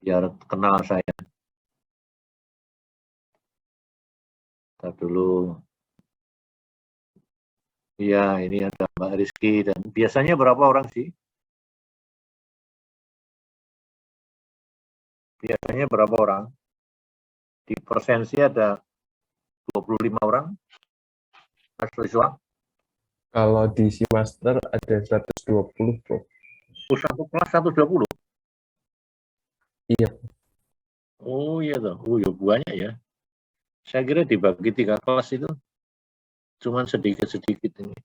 biar kenal saya. Kita dulu. Iya, ini ada Mbak Rizky. Dan biasanya berapa orang sih? Biasanya berapa orang? Di Persensi ada 25 orang, Mas Rizwa. Kalau di Seamaster ada 120, Prof. Satu kelas 120? Iya. Oh iya toh. Oh ya banyak ya. Saya kira dibagi 3 kelas itu cuman sedikit-sedikit ini.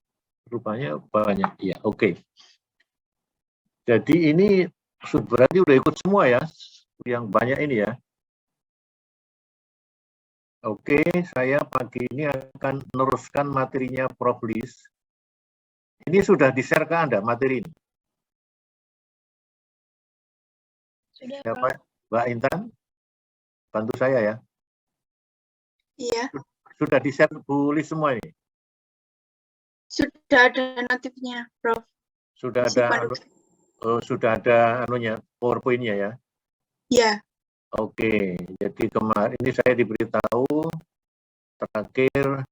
Rupanya banyak. Ya, oke. Jadi ini berarti udah ikut semua ya, yang banyak ini ya. Oke, saya pagi ini akan meneruskan materinya Prof. Lis. Ini sudah di-share ke Anda materi ini? Sudah, Siapa? Prof. Mbak Intan? Bantu saya ya. Iya. Sudah di-share Bu Lis semua ini? Sudah ada notifnya, Prof. Sudah ada anunya, PowerPoint-nya ya? Iya. Oke, jadi kemarin ini saya diberitahu terakhir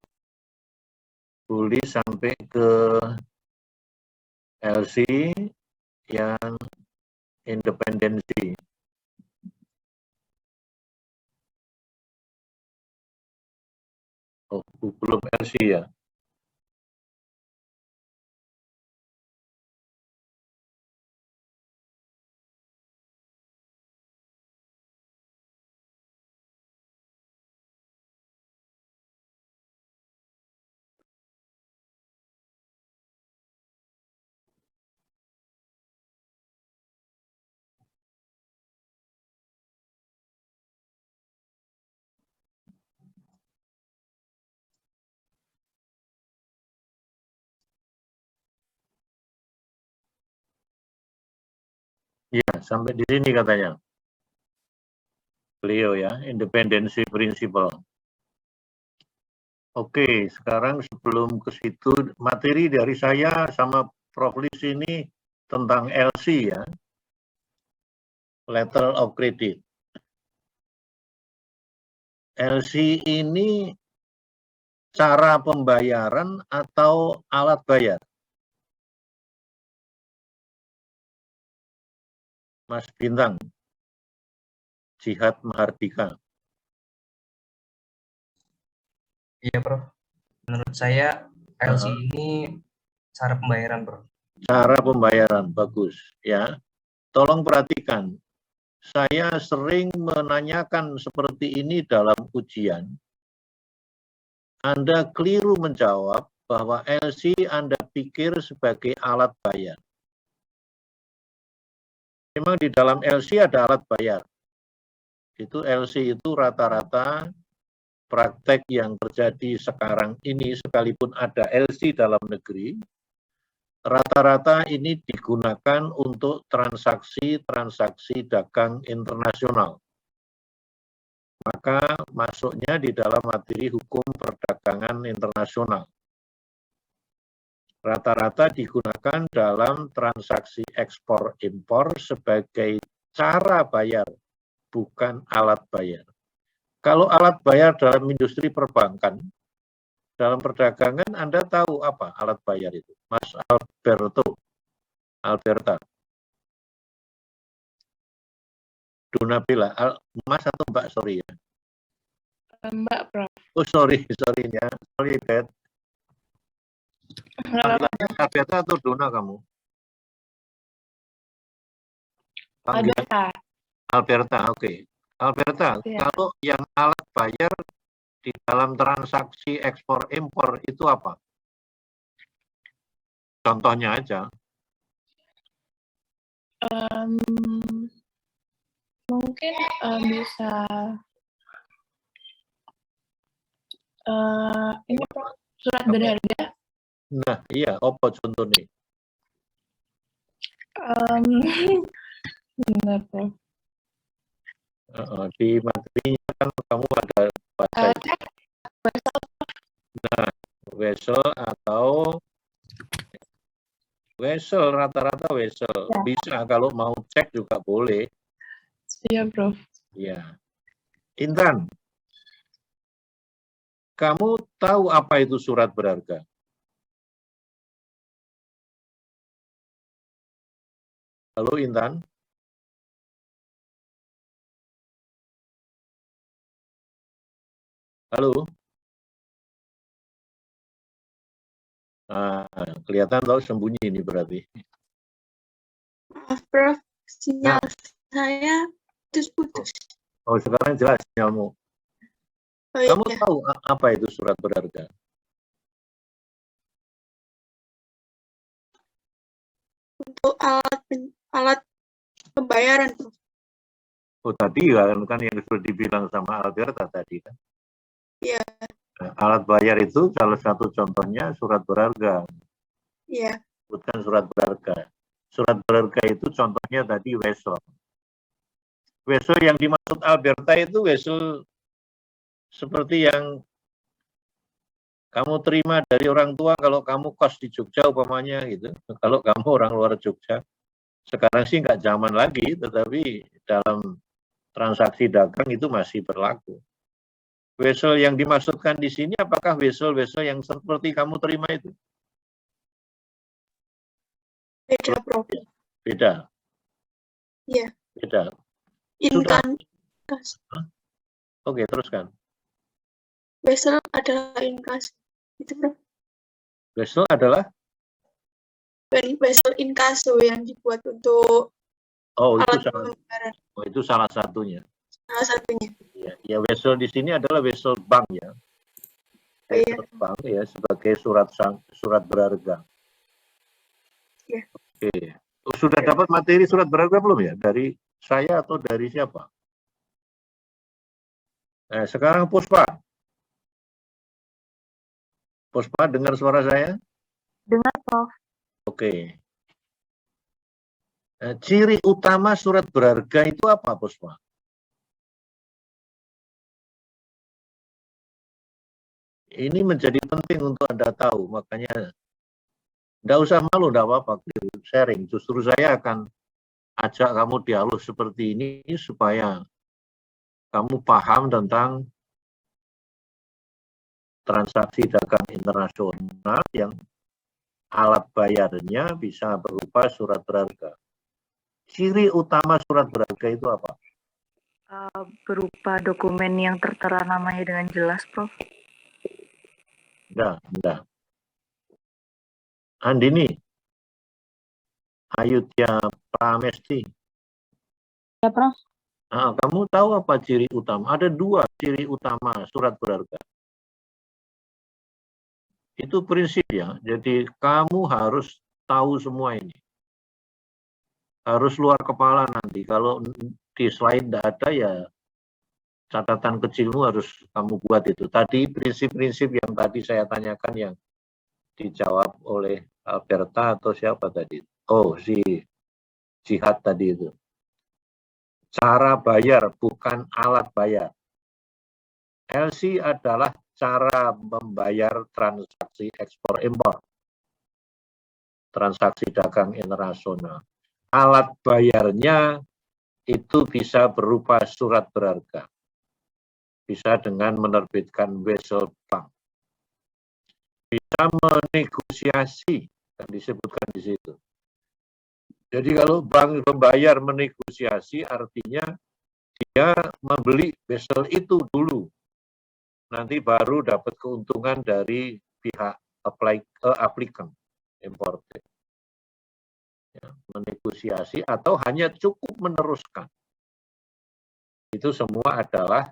Bu Lis sampai ke LC yang independensi. Oh, belum LC ya? Ya, sampai di sini katanya. Beliau ya, independensi prinsipal. Oke, sekarang sebelum ke situ, materi dari saya sama Prof. Lis ini tentang LC ya, Letter of Credit. LC ini cara pembayaran atau alat bayar? Mas Bintang, Jihad Mahardika. Iya, Prof. Menurut saya LC ini cara pembayaran, Prof. Cara pembayaran, bagus ya. Tolong perhatikan, saya sering menanyakan seperti ini dalam ujian. Anda keliru menjawab bahwa LC Anda pikir sebagai alat bayar. Memang di dalam LC ada alat bayar. Itu LC itu rata-rata praktek yang terjadi sekarang ini, sekalipun ada LC dalam negeri, rata-rata ini digunakan untuk transaksi-transaksi dagang internasional. Maka masuknya di dalam materi hukum perdagangan internasional. Rata-rata digunakan dalam transaksi ekspor-impor sebagai cara bayar, bukan alat bayar. Kalau alat bayar dalam industri perbankan, dalam perdagangan Anda tahu apa alat bayar itu? Mas Alberta. Donabila, Mas atau Mbak, sorry ya. Mbak, Prof. Oh sorry ya, sorry Bet. Panggilannya Alberta atau Dona kamu? Alberta, oke. Alberta, Ya. kalau yang alat bayar di dalam transaksi ekspor-impor itu apa? Contohnya aja. Mungkin bisa ini Prof, surat berharga. Nah, iya, apa contohnya? Benar, Prof. Di materinya kan kamu ada baca itu. Nah, wesel rata-rata wesel. Ya. Bisa kalau mau cek juga boleh. Iya, Prof. Ya. Intan, kamu tahu apa itu surat berharga? Halo Intan? Halo? Nah, kelihatan tahu sembunyi ini berarti. Maaf, Prof. Sinyal saya putus-putus. Oh, sekarang jelas sinyalmu. Oh, Kamu iya. tahu apa itu surat berharga? Untuk alat pembayaran, Prof. Oh, tadi kan yang sudah dibilang sama Alberta tadi kan. Iya. Nah, alat bayar itu salah satu contohnya surat berharga. Iya. Bukan surat berharga. Surat berharga itu contohnya tadi wesel. Wesel yang dimaksud Alberta itu wesel seperti yang kamu terima dari orang tua kalau kamu kos di Jogja umpamanya gitu. Kalau kamu orang luar Jogja, sekarang sih nggak zaman lagi, tetapi dalam transaksi dagang itu masih berlaku. Wesel yang dimaksudkan di sini apakah wesel-wesel yang seperti kamu terima itu? Beda, Prof. Beda. Iya. Beda. Inkan. Oke, teruskan. Wesel adalah inkas. Itu, Prof. Wesel adalah? Wesel inkaso yang dibuat untuk alat pembayaran. Itu salah satunya. Salah satunya. Ya, wesel di sini adalah wesel bank ya. Wesel bank ya sebagai surat berharga. Ya. Oke. Sudah dapat materi surat berharga belum ya? Dari saya atau dari siapa? Sekarang Puspa. Puspa dengar suara saya? Dengar, Prof. Oke. Ciri utama surat berharga itu apa, Puspa? Ini menjadi penting untuk Anda tahu, makanya tidak usah malu, tidak apa-apa, sharing. Justru saya akan ajak kamu dialog seperti ini supaya kamu paham tentang transaksi dagang internasional yang alat bayarnya bisa berupa surat berharga. Ciri utama surat berharga itu apa? Berupa dokumen yang tertera namanya dengan jelas, Prof. Enggak. Andini, Ayudhya Pramesti. Ya, Prof. Nah, kamu tahu apa ciri utama? Ada 2 ciri utama surat berharga. Itu prinsip ya. Jadi kamu harus tahu semua ini. Harus luar kepala nanti. Kalau di slide tidak ada ya catatan kecilmu harus kamu buat itu. Tadi prinsip-prinsip yang tadi saya tanyakan yang dijawab oleh Alberta atau siapa tadi? Oh, si Jihad tadi itu. Cara bayar bukan alat bayar. LC adalah cara membayar transaksi ekspor-impor. Transaksi dagang internasional. Alat bayarnya itu bisa berupa surat berharga. Bisa dengan menerbitkan wesel bank. Bisa menegosiasi, yang disebutkan di situ. Jadi kalau bank pembayar menegosiasi artinya dia membeli wesel itu dulu. Nanti baru dapat keuntungan dari pihak aplikan, importer. Ya, menegosiasi atau hanya cukup meneruskan. Itu semua adalah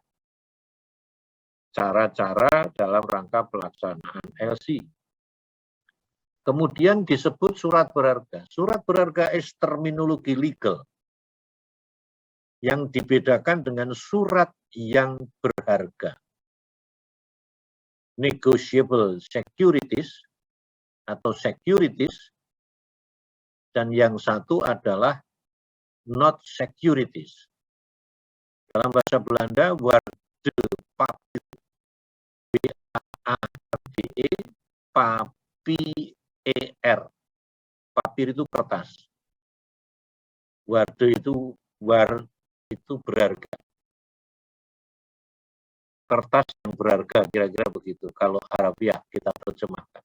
cara-cara dalam rangka pelaksanaan LC. Kemudian disebut surat berharga. Surat berharga is terminologi legal yang dibedakan dengan surat yang berharga. Negotiable securities atau securities, dan yang satu adalah not securities. Dalam bahasa Belanda, waarde papier, B-A-A-R-D-E, papier. Papier itu kertas. Waarde itu itu berharga. Kertas yang berharga, kira-kira begitu. Kalau Arabiah kita terjemahkan.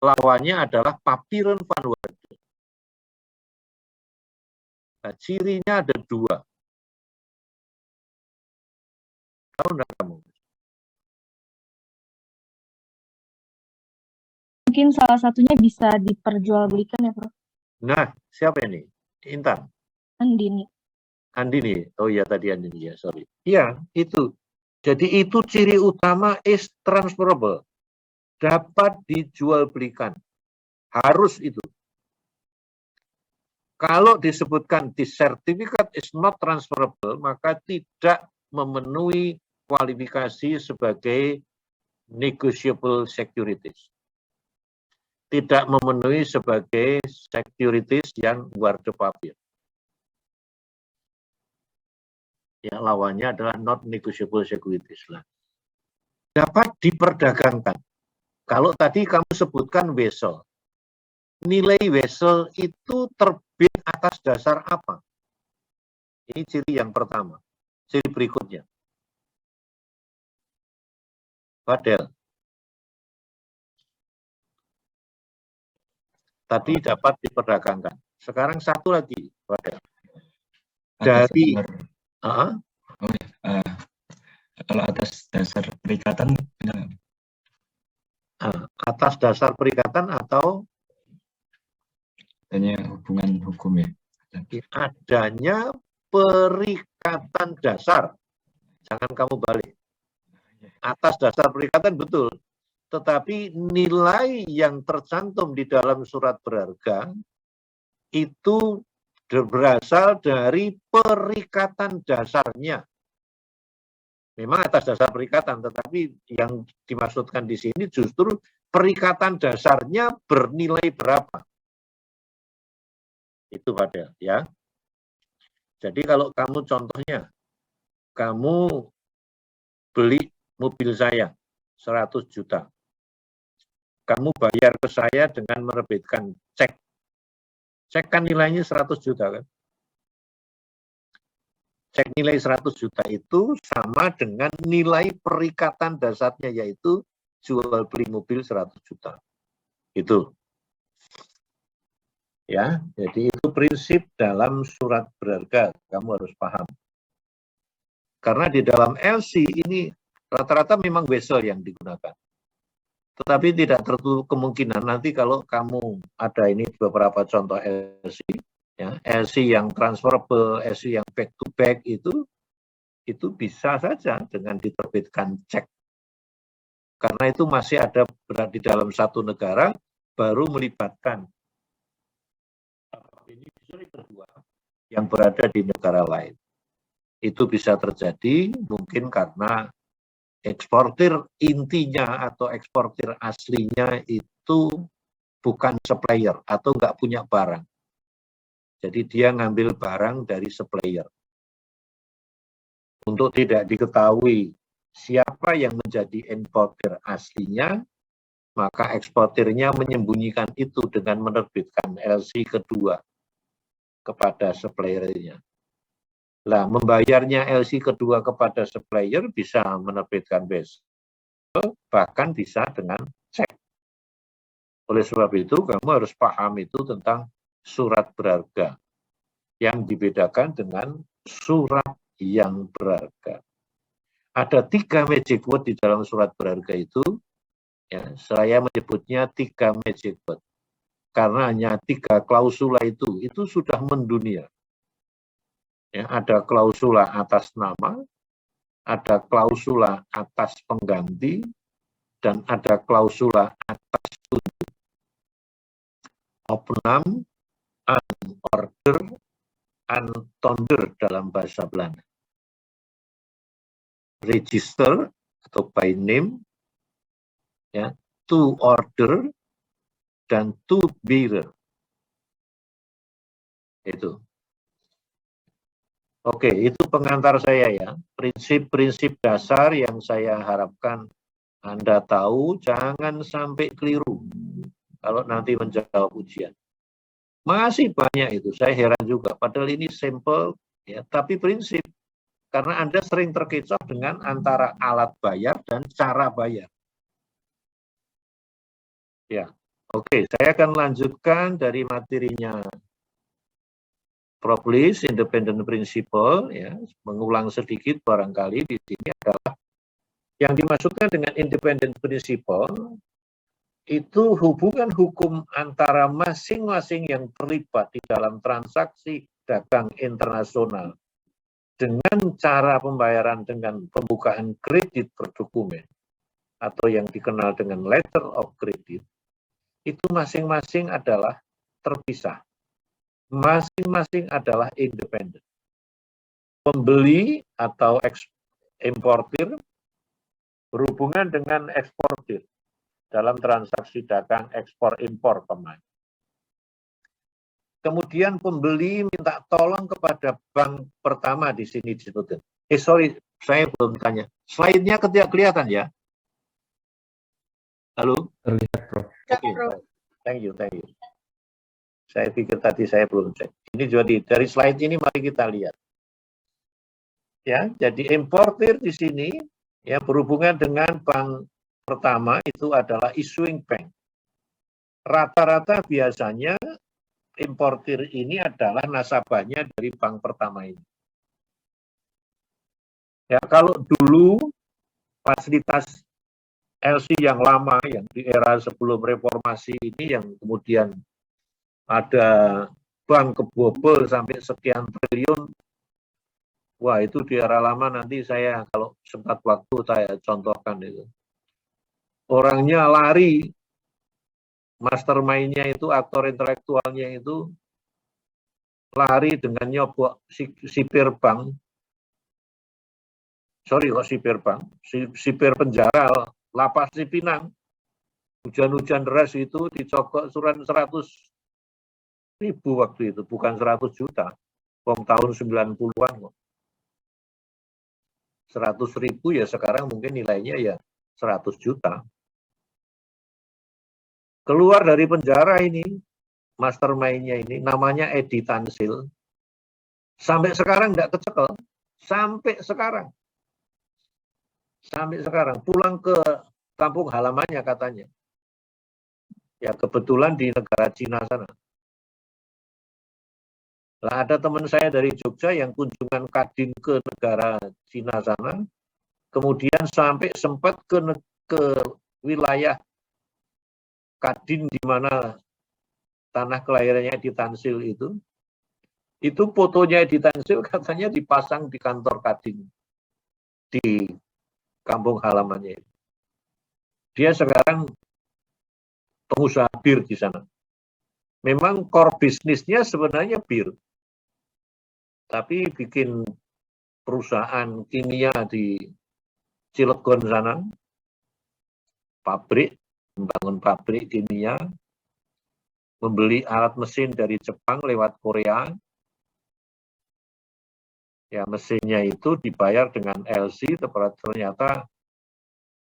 Lawannya adalah papieren van waarde. Nah, cirinya ada 2. Tahu enggak kamu? Mungkin salah satunya bisa diperjualbelikan ya, Prof. Nah, siapa ini? Intan? Andini. Andini. Oh iya, tadi Andini ya, sorry. Iya, itu. Jadi itu ciri utama is transferable. Dapat dijual belikan. Harus itu. Kalau disebutkan the certificate is not transferable, maka tidak memenuhi kualifikasi sebagai negotiable securities. Tidak memenuhi sebagai securities yang waarde papier. Ya, lawannya adalah not negotiable securities lah. Dapat diperdagangkan. Kalau tadi kamu sebutkan wesel, nilai wesel itu terbit atas dasar apa? Ini ciri yang pertama. Ciri berikutnya. Fadel. Tadi dapat diperdagangkan. Sekarang satu lagi, Fadel. Dari kalau atas dasar perikatan, atas dasar perikatan atau adanya hubungan hukum ya. Adanya perikatan dasar. Jangan kamu balik. Atas dasar perikatan betul. Tetapi nilai yang tercantum di dalam surat berharga itu berasal dari perikatan dasarnya. Memang atas dasar perikatan, tetapi yang dimaksudkan di sini justru perikatan dasarnya bernilai berapa. Itu pada ya. Jadi kalau kamu contohnya, kamu beli mobil saya 100 juta. Kamu bayar ke saya dengan menerbitkan cek. Cek kan nilainya 100 juta kan. Cek nilai 100 juta itu sama dengan nilai perikatan dasarnya, yaitu jual beli mobil 100 juta. Itu. Ya, jadi itu prinsip dalam surat berharga, kamu harus paham. Karena di dalam LC ini rata-rata memang wesel yang digunakan. Tetapi tidak tertutup kemungkinan nanti kalau kamu ada ini beberapa contoh LC, ya, LC yang transferable, LC yang back to back itu bisa saja dengan diterbitkan cek. Karena itu masih ada berada di dalam satu negara, baru melibatkan beneficiary kedua yang berada di negara lain. Itu bisa terjadi mungkin karena eksportir intinya atau eksportir aslinya itu bukan supplier atau nggak punya barang. Jadi dia ngambil barang dari supplier. Untuk tidak diketahui siapa yang menjadi importir aslinya, maka eksportirnya menyembunyikan itu dengan menerbitkan LC kedua kepada suppliernya. Lah, membayarnya LC kedua kepada supplier bisa menerbitkan wesel, bahkan bisa dengan cek. Oleh sebab itu, kamu harus paham itu tentang surat berharga yang dibedakan dengan surat yang berharga. Ada 3 magic word di dalam surat berharga itu, ya, saya menyebutnya 3 magic word. Karena hanya 3 klausula itu sudah mendunia. Ya, ada klausula atas nama, ada klausula atas pengganti, dan ada klausula atas tunjuk. Opnam, order, tonder dalam bahasa Belanda. Register atau by name, ya, to order, dan to bearer. Itu. Oke, itu pengantar saya ya. Prinsip-prinsip dasar yang saya harapkan Anda tahu, jangan sampai keliru kalau nanti menjawab ujian. Masih banyak itu, saya heran juga. Padahal ini sampel, ya, tapi prinsip Karena Anda sering terkecoh dengan antara alat bayar dan cara bayar. Ya, oke, saya akan lanjutkan dari materinya Prof. Lis, Independent Principle, ya, mengulang sedikit barangkali di sini adalah yang dimaksudkan dengan Independent Principle itu hubungan hukum antara masing-masing yang terlibat di dalam transaksi dagang internasional dengan cara pembayaran dengan pembukaan kredit berdokumen atau yang dikenal dengan letter of credit, itu masing-masing adalah terpisah. Masing-masing adalah independen. Pembeli atau importir berhubungan dengan eksportir dalam transaksi dagang ekspor-impor pemain. Kemudian pembeli minta tolong kepada bank pertama di sini disebutkan. Sorry, saya belum tanya. Slide-nya tidak kelihatan ya? Halo? Terlihat, Prof. Oke, thank you. Saya pikir tadi saya belum cek. Ini jadi dari slide ini mari kita lihat. Ya, jadi importir di sini ya berhubungan dengan bank pertama itu adalah issuing bank. Rata-rata biasanya importir ini adalah nasabahnya dari bank pertama ini. Ya, kalau dulu fasilitas LC yang lama, yang di era sebelum reformasi ini, yang kemudian ada bank kebobol sampai sekian triliun, wah itu di era lama nanti saya kalau sempat waktu saya contohkan itu. Orangnya lari, mastermind-nya itu, aktor intelektualnya itu lari dengan nyobok sipir bank. Sorry kok sipir bank, sipir penjara, lapas Cipinang. Hujan-hujan deras itu dicokok surat 100.000 waktu itu, bukan 100 juta. Wong tahun 90-an kok. 100.000 ya sekarang mungkin nilainya ya 100 juta. Keluar dari penjara ini, mastermind-nya ini, namanya Edi Tansil. Sampai sekarang nggak kecekel. Sampai sekarang. Pulang ke kampung halamannya katanya. Ya kebetulan di negara Cina sana. Lah ada teman saya dari Jogja yang kunjungan kadin ke negara Cina sana. Kemudian sampai sempat ke wilayah kadin di mana tanah kelahirannya Edi Tansil itu fotonya Edi Tansil katanya dipasang di kantor kadin di kampung halamannya. Dia sekarang pengusaha bir di sana. Memang core bisnisnya sebenarnya bir, tapi bikin perusahaan kimia di Cilegon sana, pabrik, membangun pabrik kimia, membeli alat mesin dari Jepang lewat Korea. Ya, mesinnya itu dibayar dengan LC, ternyata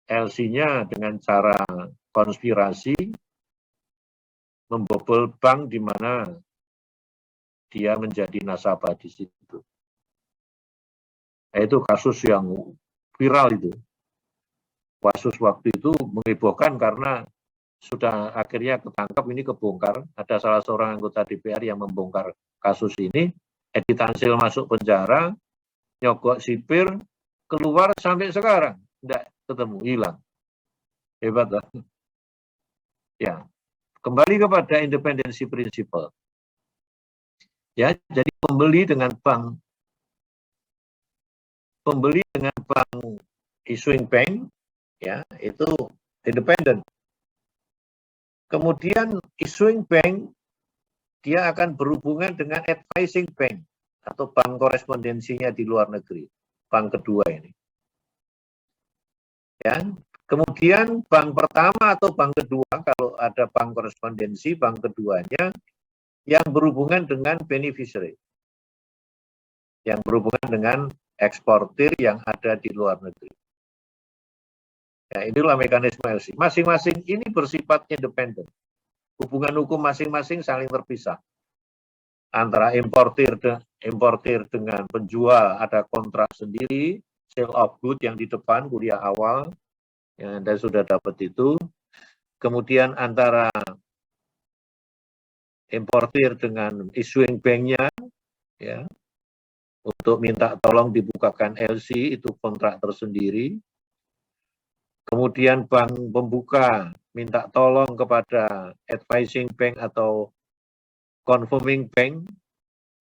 LC-nya dengan cara konspirasi membobol bank di mana dia menjadi nasabah di situ. Nah, itu kasus yang viral itu. Kasus waktu itu menghebohkan karena sudah akhirnya ketangkap, ini kebongkar. Ada salah seorang anggota DPR yang membongkar kasus ini. Edi Tansil masuk penjara, nyogok sipir, keluar sampai sekarang. Tidak ketemu, hilang. Hebat lah. Ya, kembali kepada independensi prinsipal. Ya, jadi pembeli dengan bank issuing bank, ya itu independen. Kemudian issuing bank dia akan berhubungan dengan advising bank atau bank korespondensinya di luar negeri, bank kedua ini. Ya, kemudian bank pertama atau bank kedua, kalau ada bank korespondensi, bank keduanya yang berhubungan dengan beneficiary, yang berhubungan dengan eksportir yang ada di luar negeri. Ya, inilah mekanisme LC. Masing-masing ini bersifat independen. Hubungan hukum masing-masing saling terpisah. Antara importir dengan penjual ada kontrak sendiri, sale of good yang di depan kuliah awal, yang Anda sudah dapat itu. Kemudian antara importir dengan issuing banknya, ya, untuk minta tolong dibukakan LC, itu kontrak tersendiri. Kemudian bank pembuka minta tolong kepada advising bank atau confirming bank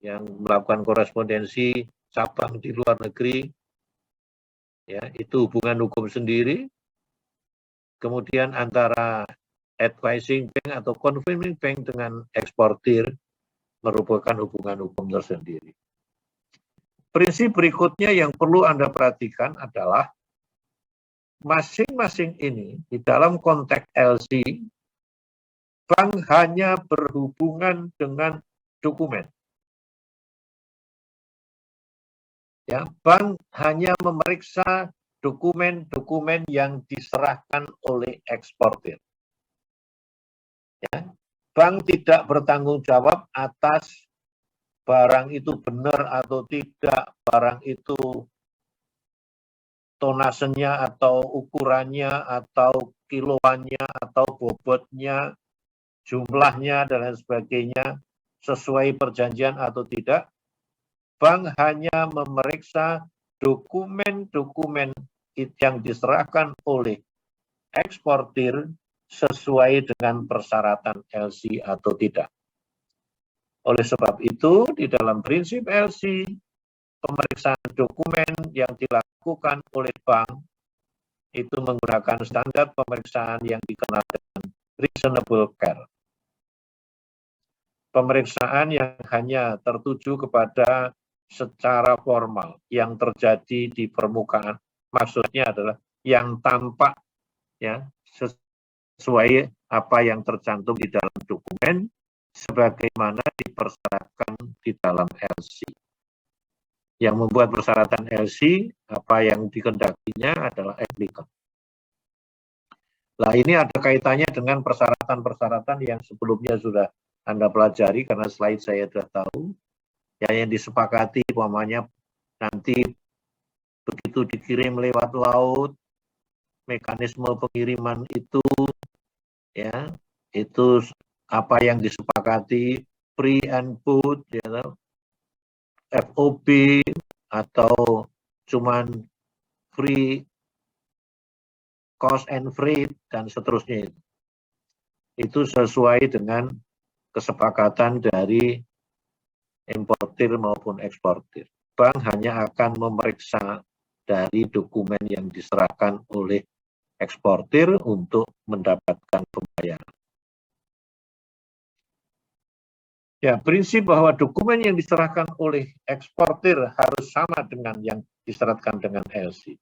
yang melakukan korespondensi cabang di luar negeri, ya, itu hubungan hukum sendiri. Kemudian antara advising bank atau confirming bank dengan eksportir merupakan hubungan hukum tersendiri. Prinsip berikutnya yang perlu Anda perhatikan adalah masing-masing ini di dalam konteks LC, bank hanya berhubungan dengan dokumen. Ya, bank hanya memeriksa dokumen-dokumen yang diserahkan oleh eksportir. Ya, bank tidak bertanggung jawab atas barang itu benar atau tidak, barang itu tonasenya atau ukurannya atau kiloannya atau bobotnya, jumlahnya dan lain sebagainya sesuai perjanjian atau tidak. Bank hanya memeriksa dokumen-dokumen yang diserahkan oleh eksportir sesuai dengan persyaratan LC atau tidak. Oleh sebab itu, di dalam prinsip LC, pemeriksaan dokumen yang dilakukan oleh bank itu menggunakan standar pemeriksaan yang dikenal dengan reasonable care. Pemeriksaan yang hanya tertuju kepada secara formal yang terjadi di permukaan, maksudnya adalah yang tampak, ya, sesuai apa yang tercantum di dalam dokumen sebagaimana dipersyaratkan di dalam LC. Yang membuat persyaratan LC, apa yang dikehendakinya adalah applicant. Nah, ini ada kaitannya dengan persyaratan-persyaratan yang sebelumnya sudah Anda pelajari, karena slide saya sudah tahu. Ya, yang disepakati, umpamanya nanti begitu dikirim lewat laut, mekanisme pengiriman itu, ya, itu apa yang disepakati, pre and post, ya, FOB atau cuman free cost and freight dan seterusnya itu sesuai dengan kesepakatan dari importir maupun eksportir. Bank hanya akan memeriksa dari dokumen yang diserahkan oleh eksportir untuk mendapatkan pembayaran. Ya, prinsip bahwa dokumen yang diserahkan oleh eksportir harus sama dengan yang diserahkan dengan LC.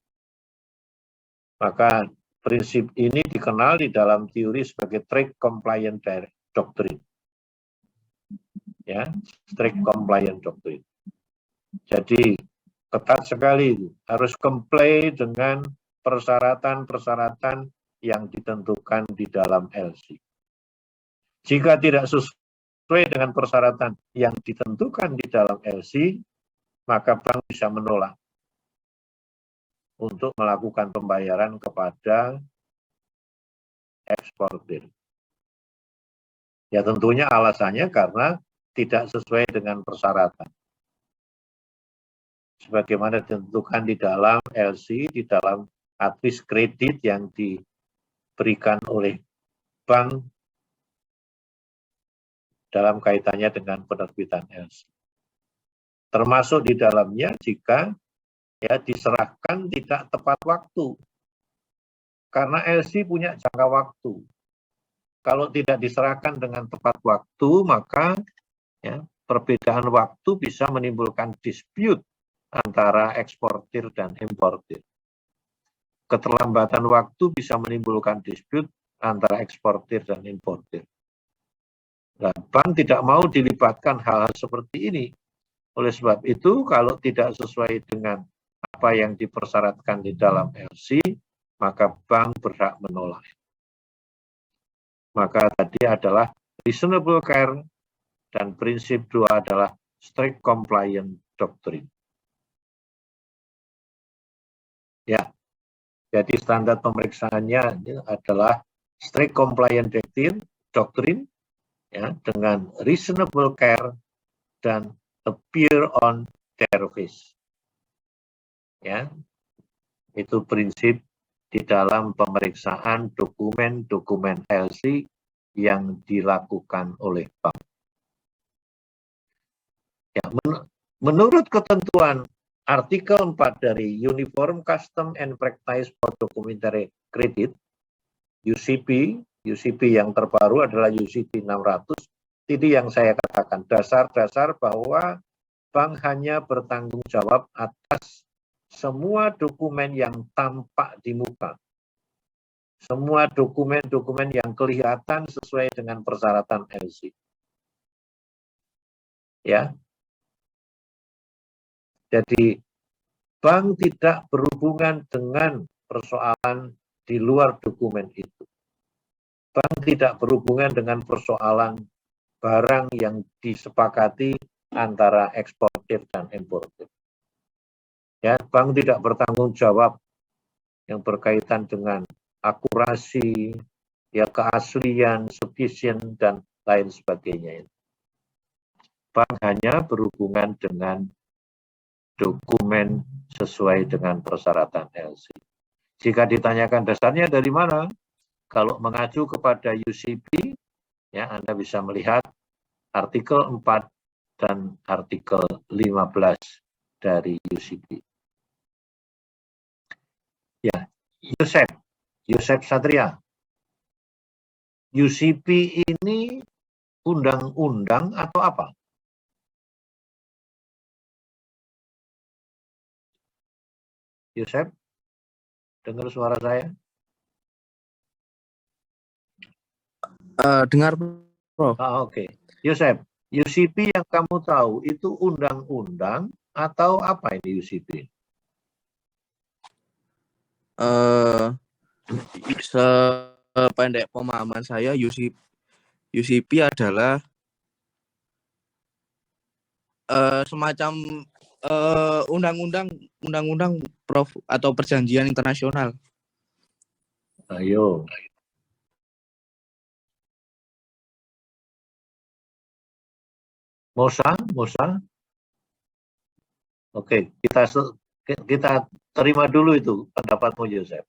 Maka prinsip ini dikenal di dalam teori sebagai Trade Compliance Doctrine. Ya, strict compliance doctrine. Jadi ketat sekali itu, harus comply dengan persyaratan-persyaratan yang ditentukan di dalam LC. Jika tidak sesuai dengan persyaratan yang ditentukan di dalam LC, maka bank bisa menolak untuk melakukan pembayaran kepada eksportir. Ya, tentunya alasannya karena tidak sesuai dengan persyaratan. Sebagaimana ditentukan di dalam LC, di dalam advis kredit yang diberikan oleh bank dalam kaitannya dengan penerbitan LC. Termasuk di dalamnya jika, ya, diserahkan tidak tepat waktu. Karena LC punya jangka waktu. Kalau tidak diserahkan dengan tepat waktu, maka, ya, perbedaan waktu bisa menimbulkan dispute antara eksportir dan importir. Keterlambatan waktu bisa menimbulkan dispute antara eksportir dan importir. Nah, bank tidak mau dilibatkan hal-hal seperti ini. Oleh sebab itu, kalau tidak sesuai dengan apa yang dipersyaratkan di dalam LC, maka bank berhak menolak. Maka tadi adalah reasonable care, dan prinsip 2 adalah strict compliance doctrine. Ya, jadi standar pemeriksaannya adalah strict compliance doctrine ya, dengan reasonable care dan appear on their face. Ya, itu prinsip di dalam pemeriksaan dokumen-dokumen LC yang dilakukan oleh bank. Ya, menurut ketentuan artikel 4 dari Uniform Custom and Practice for Documentary Credit, UCP yang terbaru adalah UCP 600. Ini yang saya katakan, dasar-dasar bahwa bank hanya bertanggung jawab atas semua dokumen yang tampak di muka. Semua dokumen-dokumen yang kelihatan sesuai dengan persyaratan LC. Ya. Jadi bank tidak berhubungan dengan persoalan di luar dokumen itu. Bank tidak berhubungan dengan persoalan barang yang disepakati antara eksportir dan importir. Ya, bank tidak bertanggung jawab yang berkaitan dengan akurasi, ya keaslian, sufficient dan lain sebagainya. Bank hanya berhubungan dengan dokumen sesuai dengan persyaratan LC. Jika ditanyakan dasarnya dari mana, kalau mengacu kepada UCP, ya Anda bisa melihat artikel 4 dan artikel 15 dari UCP. Ya, Yosep Satria. UCP ini undang-undang atau apa? Yosep, dengar suara saya? Dengar, Prof. Oke. Yosep, UCP yang kamu tahu itu undang-undang atau apa ini UCP? Sependek pemahaman saya, UCP adalah semacam undang-undang Prof atau perjanjian internasional. Ayo. Mosa. Oke, kita terima dulu itu pendapatmu, Yosep.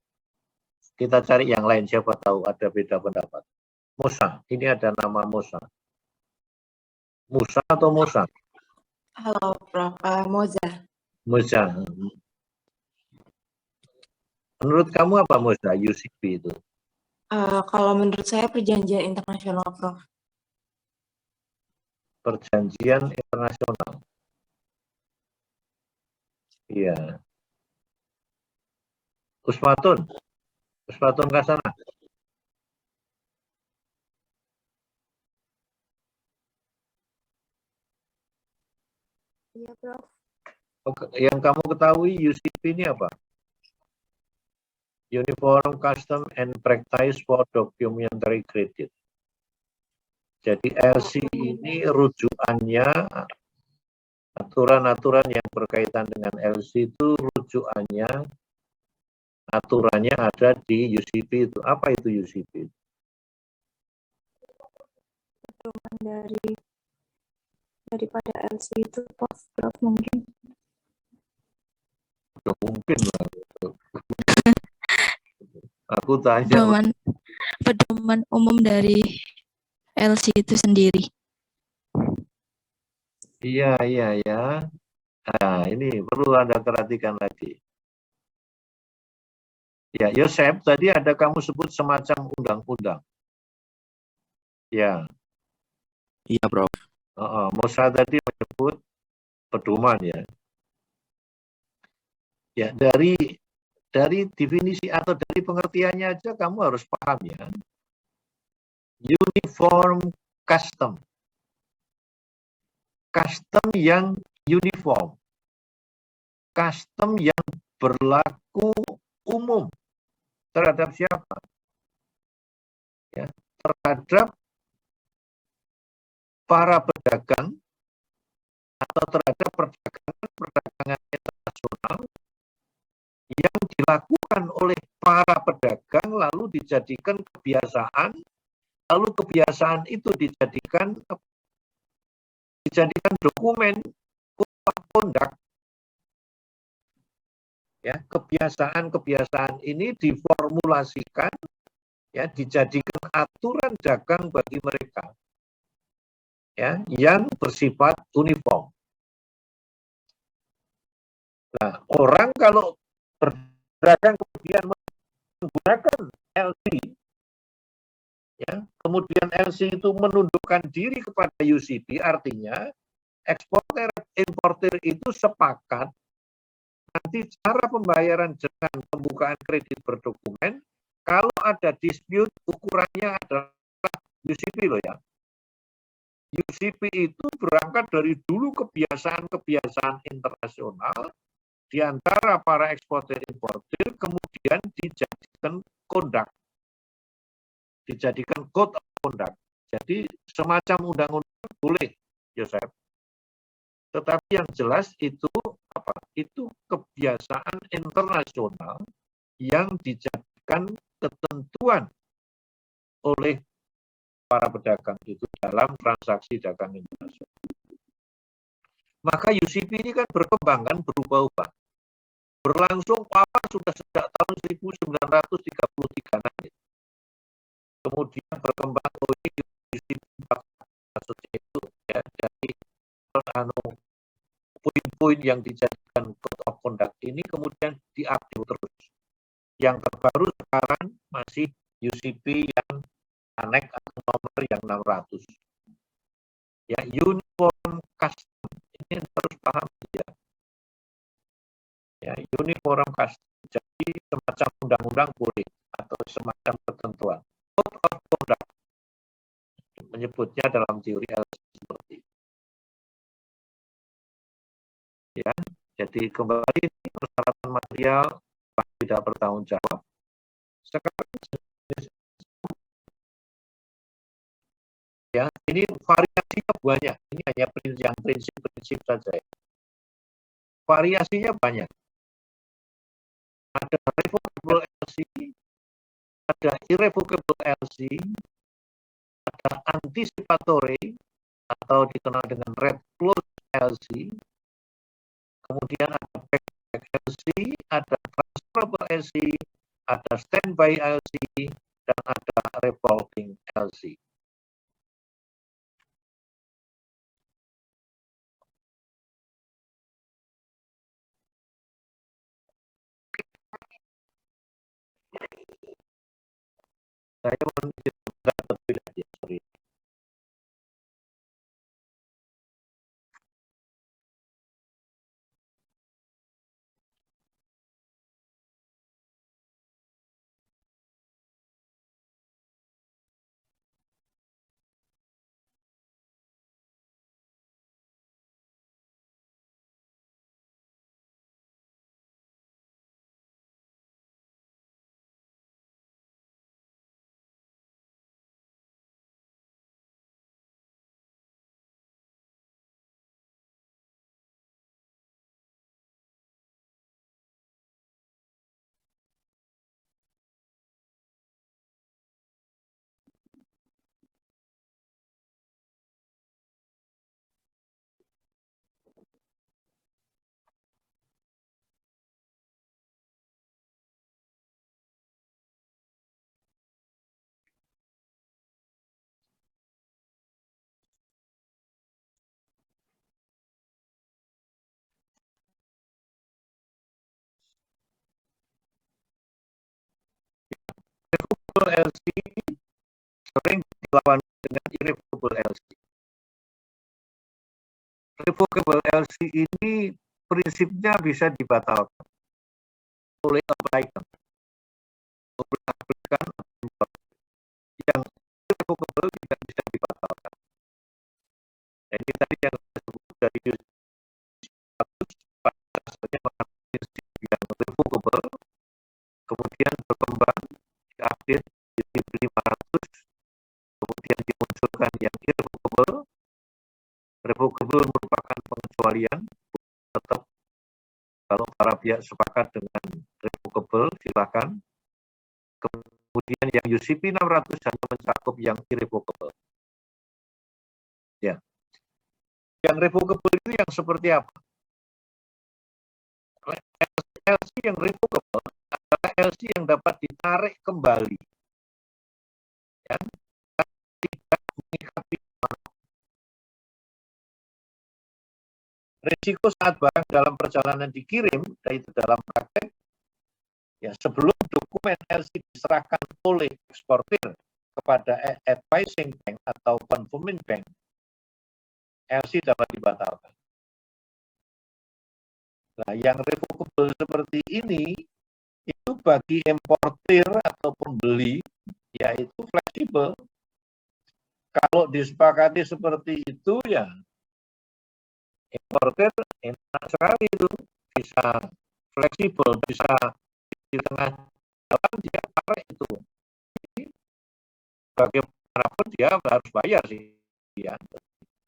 Kita cari yang lain, siapa tahu ada beda pendapat. Mosa, ini ada nama Mosa. Musa atau Mosa? Halo, Prof. Moza. Mosa. Menurut kamu apa Mosa, UCP itu? Kalau menurut saya perjanjian internasional, Prof. Perjanjian internasional. Iya. Usmatun Kasana. Iya, Prof. Yang kamu ketahui UCP ini apa? Uniform Custom and Practice for Documentary Credit. Jadi LC ini rujukannya, aturan-aturan yang berkaitan dengan LC itu rujukannya, aturannya ada di UCP itu. Apa itu UCP? Pedoman daripada LC itu, Prof, mungkin. Mungkin lah. Aku tanya. Pedoman umum dari LC itu sendiri. Iya. Nah, ini perlu Anda perhatikan lagi. Ya, Yosep, tadi ada kamu sebut semacam undang-undang. Ya. Iya, Prof. Mosa tadi menyebut pedoman ya. Ya, dari definisi atau dari pengertiannya aja kamu harus paham ya. Uniform custom. Custom yang uniform. Custom yang berlaku umum. Terhadap siapa? Ya, terhadap para pedagang atau terhadap perdagangan internasional yang dilakukan oleh para pedagang lalu dijadikan kebiasaan, lalu kebiasaan itu dijadikan dokumen code of conduct. Ya, kebiasaan ini diformulasikan, ya, dijadikan aturan dagang bagi mereka, ya, yang bersifat uniform. Nah, orang kalau berdagang kemudian menggunakan LC, ya, kemudian LC itu menundukkan diri kepada UCP, artinya eksportir importir itu sepakat nanti cara pembayaran dengan pembukaan kredit berdokumen, kalau ada dispute ukurannya adalah UCP loh ya. UCP itu berangkat dari dulu kebiasaan internasional di antara para eksportir importir, kemudian dijadikan conduct, dijadikan code of conduct. Jadi semacam undang-undang boleh, Yosef. Tetapi yang jelas itu apa? Itu kebiasaan internasional yang dijadikan ketentuan oleh para pedagang itu dalam transaksi dagang internasional. Maka UCP ini kan berkembang, kan, berubah-ubah. Berlangsung apa sudah sejak tahun 1933 nanti. Kemudian berkembang UCP maksudnya itu, ya, dari poin-poin yang dijadikan code of conduct ini kemudian diupdate terus. Yang terbaru sekarang masih UCP yang aneks atau nomor yang 600. Ya, uniform custom ini harus paham ya. Ya, uniform custom. Jadi semacam undang-undang boleh atau semacam ketentuan. Code of conduct menyebutnya dalam teori LC seperti itu. Ya, jadi kembali persyaratan material tidak bertanggung jawab. Sekarang ya, ini variasinya banyak. Ini hanya yang prinsip-prinsip saja. Ya. Variasinya banyak. Ada revocable LC, ada irrevocable LC, ada anticipatory atau dikenal dengan red close LC. Kemudian ada backback LC, ada transferable LC, ada standby LC, dan ada revolving LC. Saya menunjukkan berbeda ya, sorry. Revocable LC sering dilawan dengan irrevocable LC. Revocable LC ini prinsipnya bisa dibatalkan oleh applicant, oleh aplikan yang irrevocable tidak bisa dibatalkan. Jadi tadi yang disebut dari prinsip yang revocable, kemudian berkembang, diupdate jadi 500, kemudian dimunculkan yang irrevocable. Revocable merupakan pengecualian pengecualian, tetap kalau para pihak sepakat dengan revocable, silakan. Kemudian yang UCP 600 hanya mencakup yang irrevocable. Ya. Yang revocable itu yang seperti apa? LC yang revocable adalah LC yang dapat ditarik kembali. Ya. Tidak mengikuti risiko saat barang dalam perjalanan dikirim, yaitu dalam praktek, ya sebelum dokumen LC diserahkan oleh eksportir kepada advising bank atau confirming bank, LC dapat dibatalkan. Nah, yang revocable seperti ini, itu bagi importir atau pembeli, yaitu fleksibel. Kalau disepakati seperti itu, ya importir enak sekali itu, bisa fleksibel, bisa di tengah jalan dia tarik itu. Jadi, bagaimanapun dia harus bayar sih. Ya.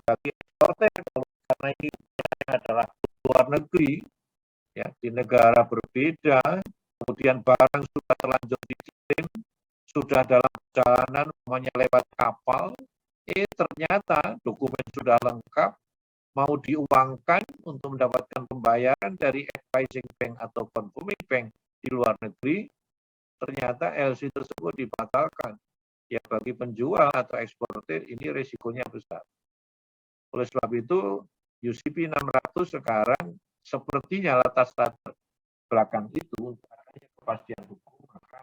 Bagi eksportir, karena ini adalah luar negeri, ya di negara berbeda, kemudian barang sudah terlanjur dikirim, sudah dalam perjalanan, namanya lewat kapal, ternyata dokumen sudah lengkap, mau diuangkan untuk mendapatkan pembayaran dari advising bank atau confirming bank di luar negeri, ternyata LC tersebut dibatalkan. Ya bagi penjual atau eksportir ini risikonya besar. Oleh sebab itu, UCP 600 sekarang sepertinya latar belakang itu adanya kepastian hukum, maka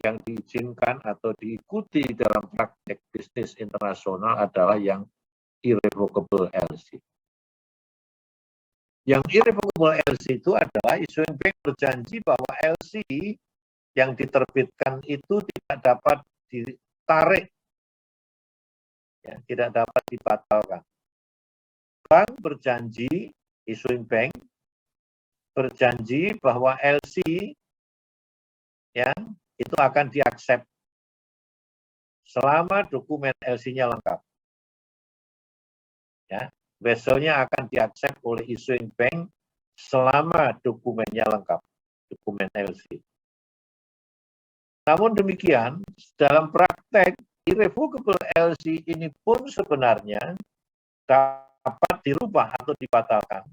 yang diizinkan atau diikuti dalam praktek bisnis internasional adalah yang irrevocable LC. Yang irrevocable LC itu adalah issuing bank berjanji bahwa LC yang diterbitkan itu tidak dapat ditarik, ya, tidak dapat dibatalkan. Bank berjanji, issuing bank berjanji bahwa LC ya itu akan diaksep selama dokumen LC-nya lengkap. Ya, vesselnya akan diaksep oleh issuing bank selama dokumennya lengkap, dokumen LC. Namun demikian, dalam praktek irrevocable LC ini pun sebenarnya dapat dirubah atau dibatalkan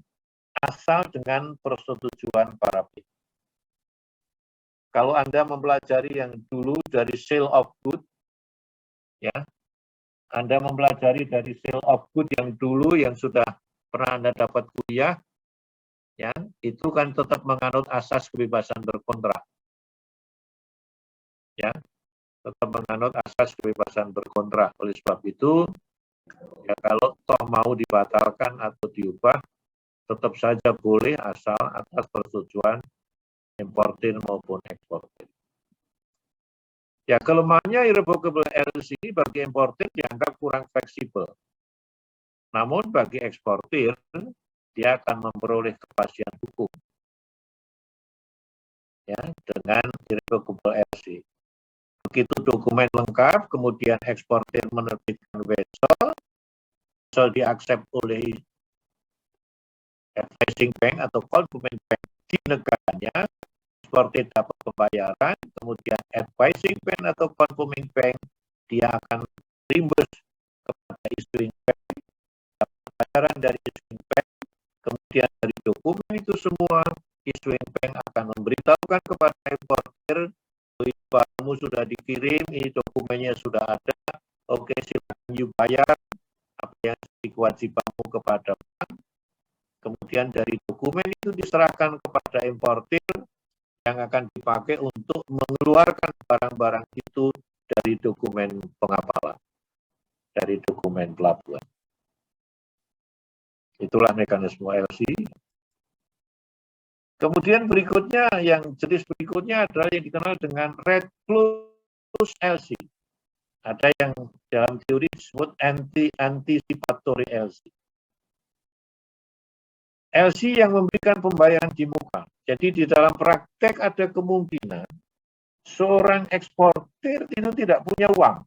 asal dengan persetujuan para pihak. Kalau Anda mempelajari yang dulu dari sale of good, ya, Anda mempelajari dari sale of good yang dulu yang sudah pernah Anda dapat kuliah, ya, itu kan tetap menganut asas kebebasan berkontrak. Ya, tetap menganut asas kebebasan berkontrak. Oleh sebab itu, ya kalau toh mau dibatalkan atau diubah, tetap saja boleh asal atas persetujuan importir maupun eksportir. Ya, kelemahannya irrevocable LC bagi importir dianggap kurang fleksibel. Namun bagi eksportir, dia akan memperoleh kepastian hukum. Ya, dengan irrevocable LC. Begitu dokumen lengkap, kemudian eksportir menerbitkan vessel diaksep oleh advising bank atau confirming bank di negaranya, eksportir dapat pembayaran, kemudian advising bank atau confirming bank dia akan reimburse kepada issuing bank, pembayaran dari issuing bank, kemudian dari dokumen itu semua issuing bank akan memberitahukan kepada importir, barangmu sudah dikirim, ini dokumennya sudah ada, oke silakan you bayar apa yang jadi kewajibanmu kepada bank. Kemudian dari dokumen itu diserahkan kepada importir yang akan dipakai untuk mengeluarkan barang-barang itu dari dokumen pengapalan, dari dokumen pelabuhan. Itulah mekanisme LC. Kemudian berikutnya, yang jenis berikutnya adalah yang dikenal dengan red close LC. Ada yang dalam teori disebut anticipatory LC. LC yang memberikan pembayaran di muka. Jadi di dalam praktek ada kemungkinan seorang eksportir itu tidak punya uang.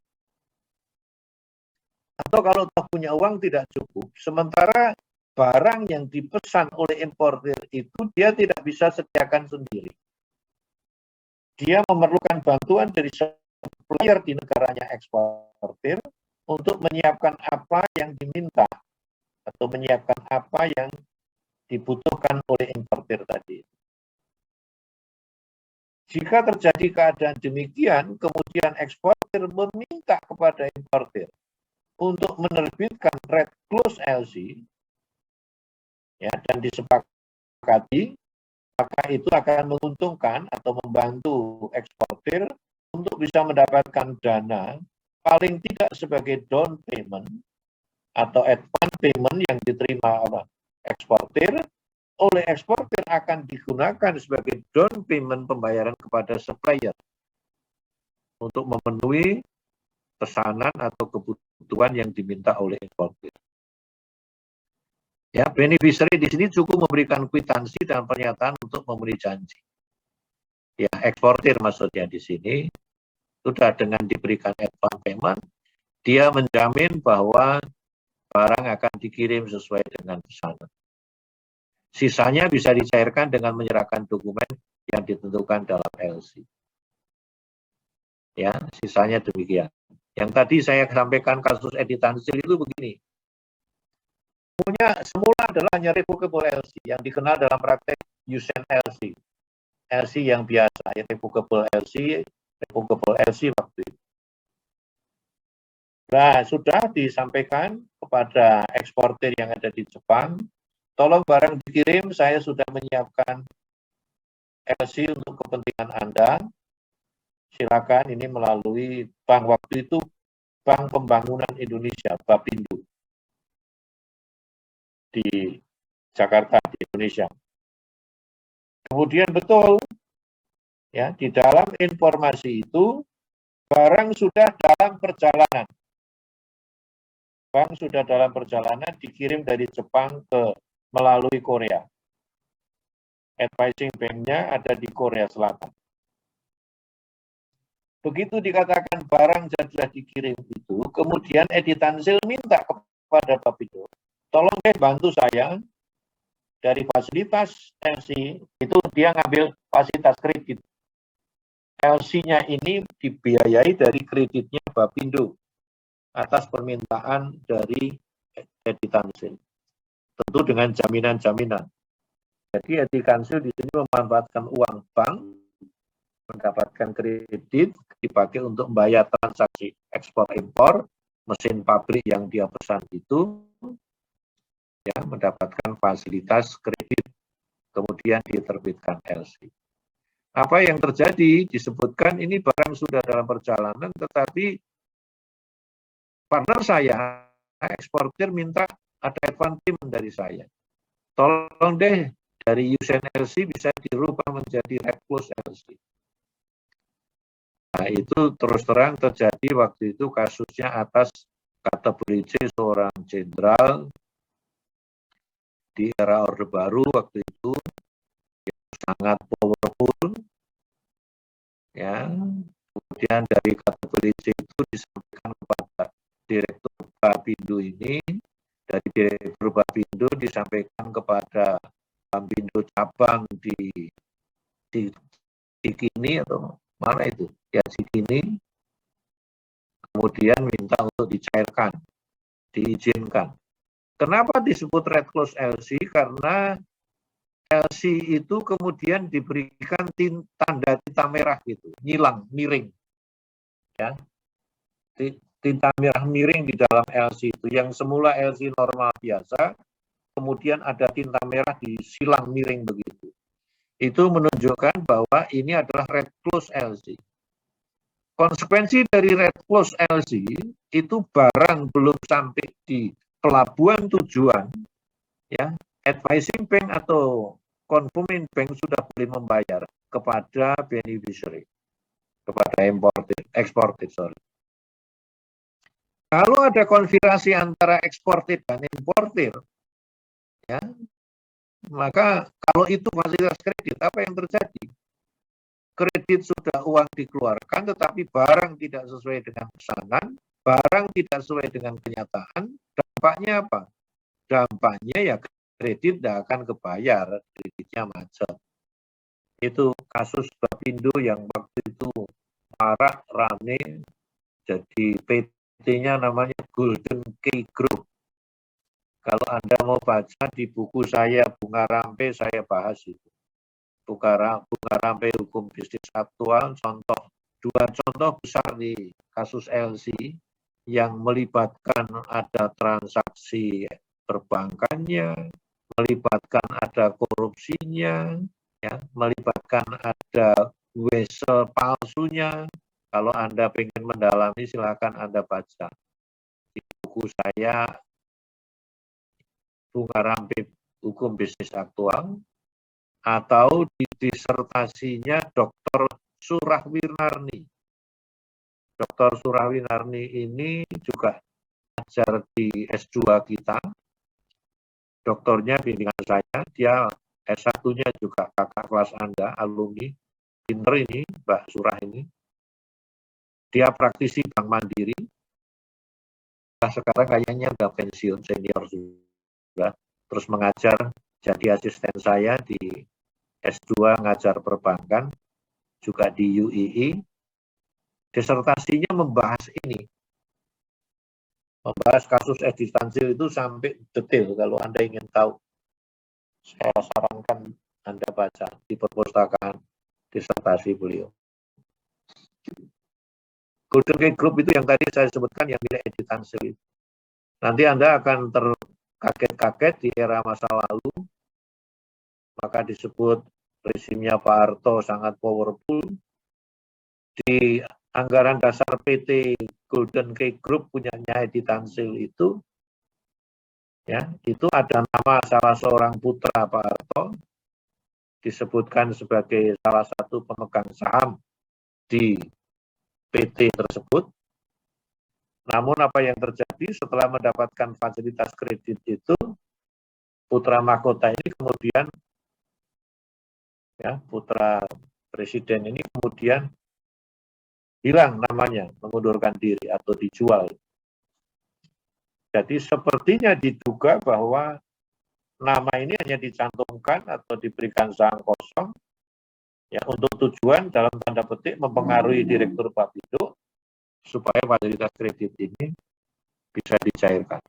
Atau kalau toh punya uang tidak cukup. Sementara barang yang dipesan oleh importir itu dia tidak bisa sediakan sendiri. Dia memerlukan bantuan dari supplier di negaranya eksportir untuk menyiapkan apa yang diminta atau menyiapkan apa yang dibutuhkan oleh importir tadi. Jika terjadi keadaan demikian, kemudian eksportir meminta kepada importir untuk menerbitkan red close LC, ya, dan disepakati, maka itu akan menguntungkan atau membantu eksportir untuk bisa mendapatkan dana paling tidak sebagai down payment atau advance payment yang diterima oleh eksportir. Oleh eksportir akan digunakan sebagai down payment pembayaran kepada supplier untuk memenuhi pesanan atau kebutuhan yang diminta oleh eksportir. Ya, beneficiary di sini cukup memberikan kwitansi dan pernyataan untuk memenuhi janji. Ya, eksportir maksudnya di sini sudah dengan diberikan advance payment, dia menjamin bahwa barang akan dikirim sesuai dengan pesanan. Sisanya bisa dicairkan dengan menyerahkan dokumen yang ditentukan dalam LC. Ya, sisanya demikian. Yang tadi saya sampaikan kasus editansil itu begini. Semula adalah hanya revocable LC yang dikenal dalam praktek Usen LC. LC yang biasa, ya, revocable LC waktu itu. Nah, sudah disampaikan kepada eksportir yang ada di Jepang, tolong barang dikirim, saya sudah menyiapkan LC untuk kepentingan Anda. Silakan, ini melalui bank waktu itu, Bank Pembangunan Indonesia, Bapindo, di Jakarta, di Indonesia. Kemudian betul, ya, di dalam informasi itu, barang sudah dalam perjalanan. Barang sudah dalam perjalanan dikirim dari Jepang melalui Korea. Advising bank-nya ada di Korea Selatan. Begitu dikatakan barang sudah dikirim itu, kemudian editansil minta kepada Bapindo, tolong deh bantu saya dari fasilitas LC, itu dia ngambil fasilitas kredit. LC-nya ini dibiayai dari kreditnya Bapindo atas permintaan dari editansil. Tentu dengan jaminan-jaminan. Jadi editansil di sini memanfaatkan uang bank, mendapatkan kredit, dipakai untuk membayar transaksi ekspor-impor, mesin pabrik yang dia pesan itu, ya, mendapatkan fasilitas kredit, kemudian diterbitkan LC. Apa yang terjadi? Disebutkan ini barang sudah dalam perjalanan, tetapi partner saya, eksportir minta ada advance payment dari saya. Tolong deh, dari Usen LC bisa dirubah menjadi red close LC. Nah, itu terus terang terjadi waktu itu kasusnya atas kategori C seorang jenderal di era Orde Baru waktu itu yang sangat powerful, ya. Kemudian dari kategori C itu disampaikan kepada Direktur Bapindo ini, dari Direktur Bapindo disampaikan kepada Bapindo cabang di Cikini atau mana itu, ya Cikini, kemudian minta untuk dicairkan, diizinkan. Kenapa disebut red close LC? Karena LC itu kemudian diberikan tanda tinta merah gitu, nyilang, miring, ya, tinta merah miring di dalam LC itu, yang semula LC normal biasa, kemudian ada tinta merah disilang miring begitu. Itu menunjukkan bahwa ini adalah red close LC. Konsekuensi dari red close LC itu barang belum sampai di pelabuhan tujuan, ya, advising bank atau confirming bank sudah boleh membayar kepada beneficiary, kepada eksportir. Kalau ada konfirmasi antara eksportir dan importir, ya, maka kalau itu fasilitas kredit, apa yang terjadi? Kredit sudah uang dikeluarkan, tetapi barang tidak sesuai dengan pesanan, barang tidak sesuai dengan kenyataan, dampaknya apa? dampaknya ya kredit tidak akan kebayar, kreditnya macet. Itu kasus Bapindo yang waktu itu marak rame, jadi PT-nya namanya Golden Key Group. Kalau Anda mau baca di buku saya, Bunga Rampe, saya bahas itu. Bunga Rampe Hukum Bisnis Aktual, dua contoh besar di kasus LC yang melibatkan ada transaksi perbankannya, melibatkan ada korupsinya, ya, melibatkan ada wesel palsunya. Kalau Anda ingin mendalami, silakan Anda baca di buku saya Bunga Rampe Hukum Bisnis Aktual, atau di disertasinya Dr. Surahwinarni. Dr. Surahwinarni ini juga ajar di S2 kita, doktornya bimbingan saya, dia S1-nya juga kakak kelas Anda, alumni, pinter ini, Mbak Surah ini. Dia praktisi Bank Mandiri, sekarang kayaknya udah pensiun, senior juga, terus mengajar, jadi asisten saya di S2 ngajar perbankan, juga di UII. Disertasinya membahas ini, membahas kasus Edi Tansil itu sampai detail. Kalau Anda ingin tahu, saya sarankan Anda baca di perpustakaan disertasi beliau. Golden Gate Group itu yang tadi saya sebutkan, yang milik Edi Tansil. Nanti Anda akan terkaget-kaget di era masa lalu, maka disebut rezimnya Pak Harto sangat powerful. Di anggaran dasar PT Golden Gate Group punyanya Edi Tansil itu, ya, itu ada nama salah seorang putra Pak Harto, disebutkan sebagai salah satu pemegang saham di PT tersebut. Namun apa yang terjadi setelah mendapatkan fasilitas kredit itu, putra mahkota ini kemudian, ya, putra presiden ini kemudian hilang namanya, mengundurkan diri atau dijual. Jadi sepertinya diduga bahwa nama ini hanya dicantumkan atau diberikan saham kosong, ya, untuk tujuan dalam tanda petik mempengaruhi Direktur Bapindo supaya fasilitas kredit ini bisa dicairkan.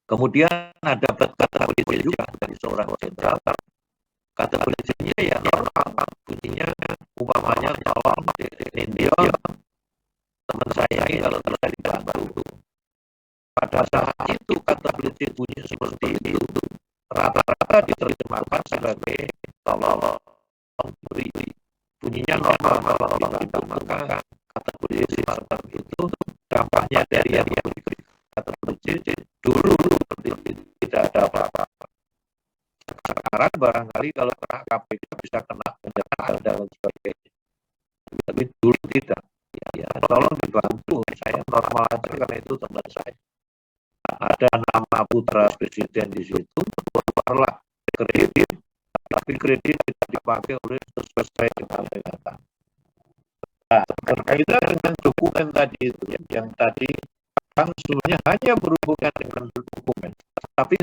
Kemudian ada kata politik juga dari seorang jenderal. Kata politiknya ya normal, bunyinya umpamanya tolong Indio, teman saya ini kalau bisa dibantu. Pada saat itu kata politik bunyi seperti itu, rata-rata diterjemahkan sebagai tolong beri. Bunyinya normal kalau dibantu, maka kata politik seperti itu dampaknya dari yang diberi kata politik dulu tidak ada apa-apa. Sekarang barangkali kalau kena KPK bisa kena penjara dan sebagainya. Tapi dulu tidak. Ya, tolong dibantu. Saya normal aja karena itu teman saya. Ada nama putra presiden di situ, keluarlah kredit. Tapi kredit tidak dipakai oleh sesuai dengan pernyataan. Nah, berkaitan dengan dokumen tadi itu, yang tadi kan sebenarnya hanya berhubungan dengan dokumen, tapi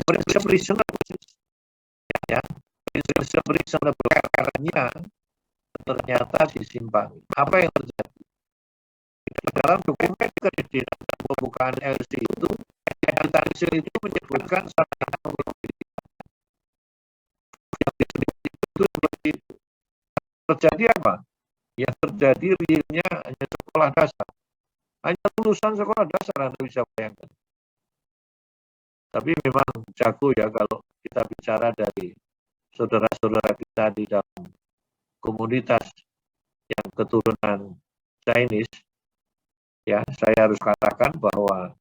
reasonable, ya, reasonable karena ternyata disimpan. Apa yang terjadi? Di dalam dokumen kredit pembukaan LC itu, Edi Tansil itu menyebutkan itu terjadi apa? Yang terjadi realnya hanya sekolah dasar. Hanya lulusan sekolah dasar, Anda bisa bayangkan. Tapi memang jago ya kalau kita bicara dari saudara-saudara kita di dalam komunitas yang keturunan Chinese, ya, saya harus katakan bahwa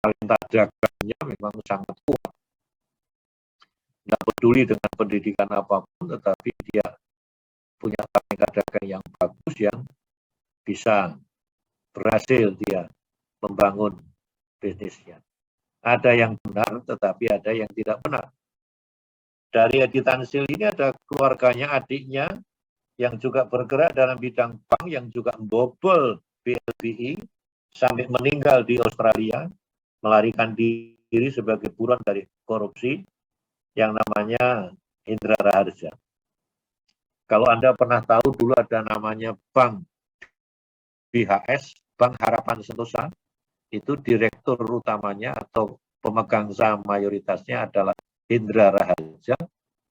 talenta dagangnya memang sangat kuat. Tidak peduli dengan pendidikan apapun, tetapi dia punya talenta dagang yang bagus, yang bisa berhasil dia membangun bisnisnya. Ada yang benar, tetapi ada yang tidak benar. Dari Edi Tansil ini ada keluarganya, adiknya, yang juga bergerak dalam bidang bank, yang juga membobol BLBI, sampai meninggal di Australia, melarikan diri berdiri sebagai buron dari korupsi yang namanya Indra Raharja. Kalau Anda pernah tahu dulu ada namanya Bank BHS, Bank Harapan Sentosa, itu direktur utamanya atau pemegang saham mayoritasnya adalah Indra Raharja,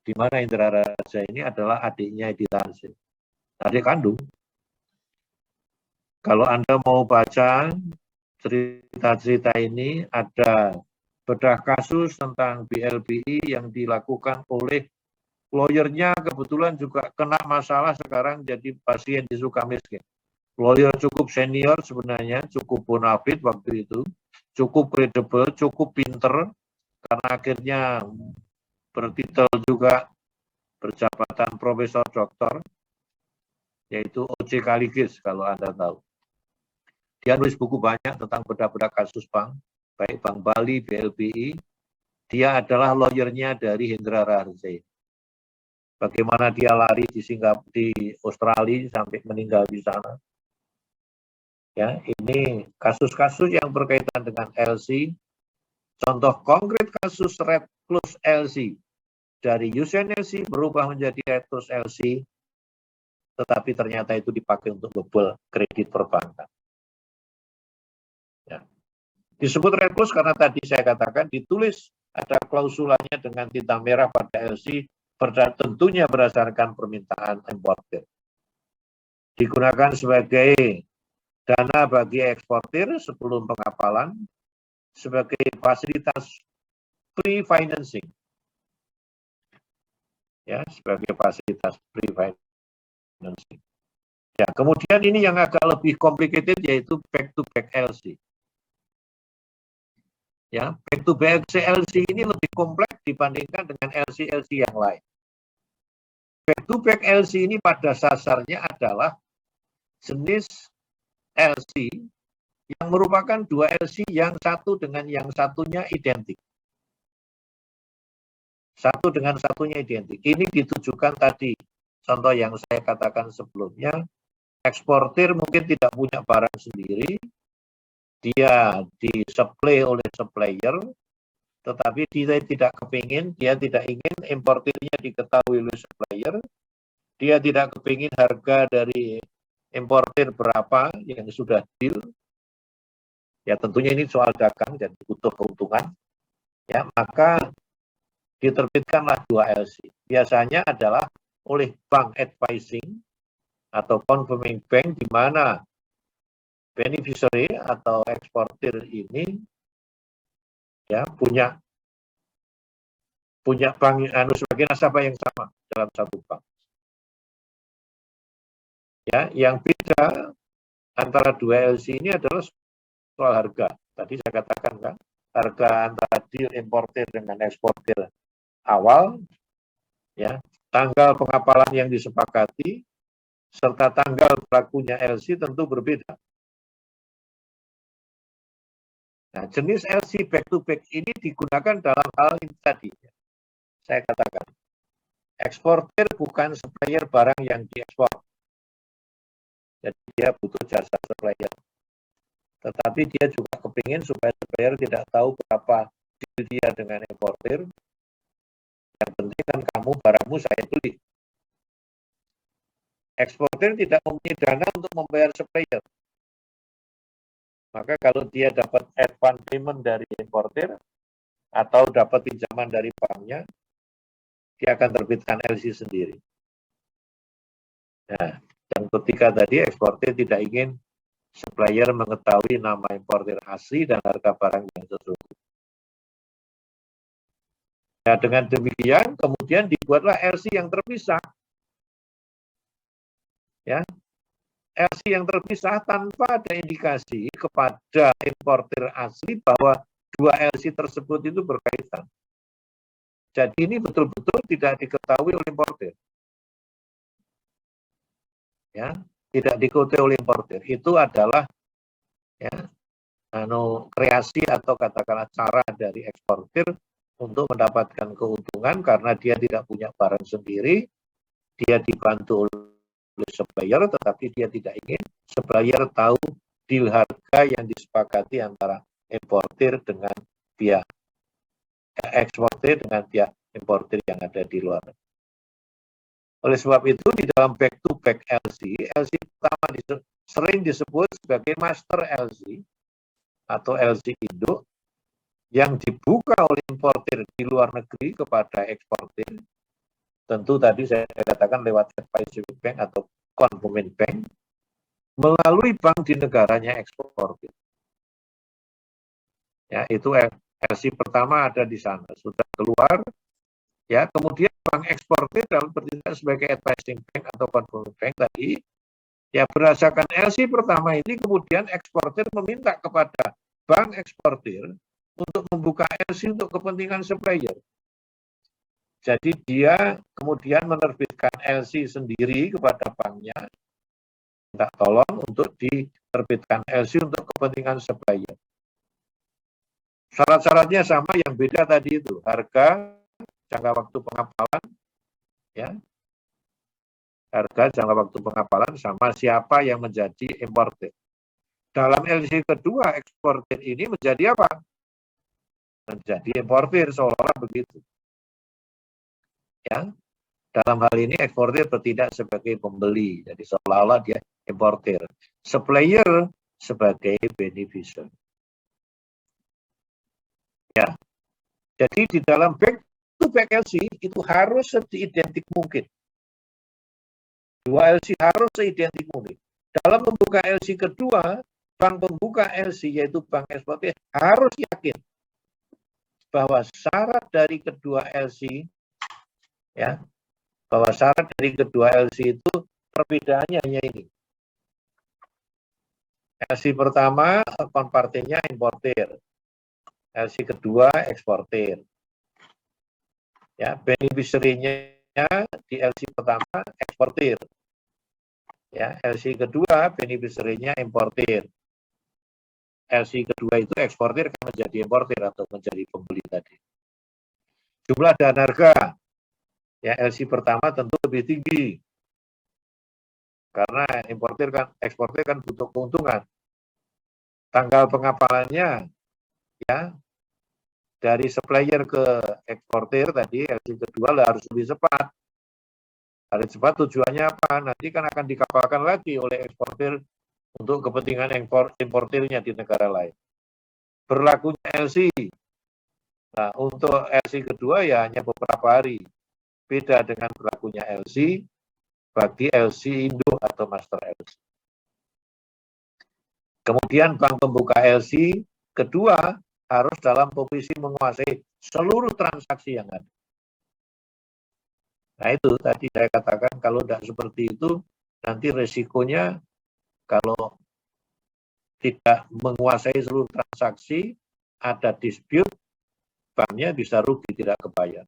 di mana Indra Raharja ini adalah adiknya Edi Tansil, adik kandung. Kalau Anda mau baca cerita-cerita ini, ada bedah kasus tentang BLBI yang dilakukan oleh lawyernya, kebetulan juga kena masalah sekarang jadi pasien di Sukamiskin. Lawyer cukup senior sebenarnya, cukup bonafit waktu itu, cukup kredibel, cukup pinter, karena akhirnya bertitel juga berjabatan profesor doktor, yaitu O.C. Kaligis kalau Anda tahu. Dia nulis buku banyak tentang bedah-bedah kasus bank, baik Bank Bali, BLBI. Dia adalah lawyernya dari Indra Raharja. Bagaimana dia lari di Singapura, di Australia sampai meninggal di sana. Ya, ini kasus-kasus yang berkaitan dengan LC. Contoh konkret kasus Red Plus LC. Dari Yusen LC berubah menjadi Red Plus LC, tetapi ternyata itu dipakai untuk bebel kredit perbankan. Ya. Disebut Red Plus karena tadi saya katakan ditulis ada klausulanya dengan tinta merah pada LC, tentunya berdasarkan permintaan importer. Digunakan sebagai dana bagi eksportir sebelum pengapalan, sebagai fasilitas pre-financing. Ya, sebagai fasilitas pre-financing. Ya, kemudian ini yang agak lebih complicated yaitu back-to-back LC. Ya, back-to-back LC ini lebih kompleks dibandingkan dengan LC-LC yang lain. Back-to-back LC ini pada dasarnya adalah jenis LC yang merupakan dua LC yang satu dengan yang satunya identik. Satu dengan satunya identik. Ini ditujukan tadi, contoh yang saya katakan sebelumnya, eksportir mungkin tidak punya barang sendiri, dia disuplai oleh supplier, tetapi dia tidak kepingin, dia tidak ingin importirnya diketahui oleh supplier, dia tidak kepingin harga dari importir berapa yang sudah deal, ya tentunya ini soal dagang dan butuh keuntungan, ya maka diterbitkanlah dua LC. Biasanya adalah oleh bank advising atau confirming bank, di mana beneficiary atau eksportir ini ya punya bank sebagai nasabah yang sama dalam satu bank. Ya, yang beda antara dua LC ini adalah soal harga. Tadi saya katakan kan, harga antara deal importir dengan eksportir awal, ya, tanggal pengapalan yang disepakati, serta tanggal berlakunya LC tentu berbeda. Nah, jenis LC back-to-back ini digunakan dalam hal ini tadi. Saya katakan, eksportir bukan supplier barang yang diekspor. Jadi dia butuh jasa supplier. Tetapi dia juga kepingin supaya supplier tidak tahu berapa deal dia dengan importir. Yang penting kan kamu, barangmu saya beli. Eksportir tidak mempunyai dana untuk membayar supplier. Maka kalau dia dapat advance payment dari importir atau dapat pinjaman dari banknya, dia akan terbitkan LC sendiri. Nah, yang ketiga tadi, eksportir tidak ingin supplier mengetahui nama importir asli dan harga barang yang sesungguhnya. Nah, dengan demikian kemudian dibuatlah LC yang terpisah. Ya, LC yang terpisah tanpa ada indikasi kepada importir asli bahwa dua LC tersebut itu berkaitan. Jadi ini betul-betul tidak diketahui oleh importir. Ya, tidak diketahui oleh importir. Itu adalah ya, kreasi atau katakanlah cara dari eksportir untuk mendapatkan keuntungan karena dia tidak punya barang sendiri, dia dibantu oleh supplier, tetapi dia tidak ingin supplier tahu deal harga yang disepakati antara importir dengan pihak eksportir dengan pihak importir yang ada di luar. Oleh sebab itu di dalam back-to-back LC pertama sering disebut sebagai master LC atau LC induk yang dibuka oleh importir di luar negeri kepada eksportir. Tentu tadi saya katakan lewat advisory bank atau conforming bank melalui bank di negaranya eksportir. Ya, itu LC pertama ada di sana, sudah keluar. Ya, kemudian bank eksportir dalam bertindak sebagai advising bank atau conforming bank tadi, ya berdasarkan LC pertama ini kemudian eksportir meminta kepada bank eksportir untuk membuka LC untuk kepentingan supplier. Jadi dia kemudian menerbitkan LC sendiri kepada banknya, minta tolong untuk diterbitkan LC untuk kepentingan supplier. Syarat-syaratnya sama, yang beda tadi itu, harga, jangka waktu pengapalan, ya, harga, jangka waktu pengapalan, sama siapa yang menjadi importer. Dalam LC kedua, eksportir ini menjadi apa? Menjadi importir, seolah-olah begitu. Ya, dalam hal ini eksportir bertindak sebagai pembeli, jadi seolah-olah dia importir. Supplier sebagai beneficiary. Ya, jadi di dalam back-to-back LC itu harus seidentik mungkin. Dua LC harus seidentik mungkin. Dalam membuka LC kedua, bank pembuka LC yaitu bank eksportir harus yakin bahwa syarat dari kedua LC, ya, bahwa syarat dari kedua LC itu perbedaannya hanya ini. LC pertama konpartinya importir, LC kedua eksportir. Ya, beneficiary-nya di LC pertama eksportir. Ya, LC kedua beneficiary-nya importir. LC kedua itu eksportir kan menjadi importir atau menjadi pembeli tadi. Jumlah dan harga, ya LC pertama tentu lebih tinggi karena eksportir kan butuh keuntungan. Tanggal pengapalannya, ya, dari supplier ke eksportir tadi LC kedua harus lebih cepat. Harus cepat tujuannya apa? Nanti kan akan dikapalkan lagi oleh eksportir untuk kepentingan importirnya di negara lain. Berlakunya LC. Nah, untuk LC kedua ya hanya beberapa hari. Beda dengan berlakunya LC bagi LC induk atau master LC. Kemudian bank pembuka LC kedua harus dalam posisi menguasai seluruh transaksi yang ada. Nah itu tadi saya katakan kalau tidak seperti itu nanti resikonya kalau tidak menguasai seluruh transaksi, ada dispute, banknya bisa rugi, tidak kebayar.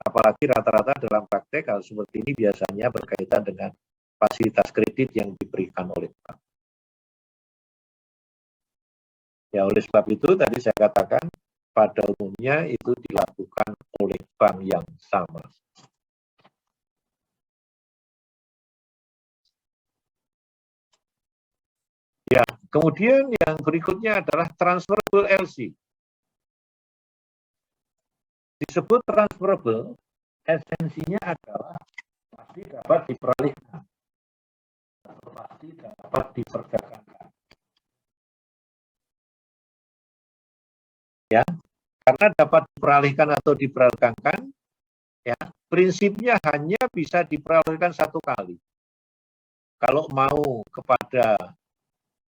Apalagi rata-rata dalam praktek hal seperti ini biasanya berkaitan dengan fasilitas kredit yang diberikan oleh bank. Ya, oleh sebab itu tadi saya katakan pada umumnya itu dilakukan oleh bank yang sama. Ya, kemudian yang berikutnya adalah transferable LC. Disebut transferable, esensinya adalah pasti dapat diperalihkan, atau pasti dapat diperdagangkan. Ya, karena dapat diperalihkan atau diperdagangkan, ya, prinsipnya hanya bisa diperalihkan satu kali. Kalau mau kepada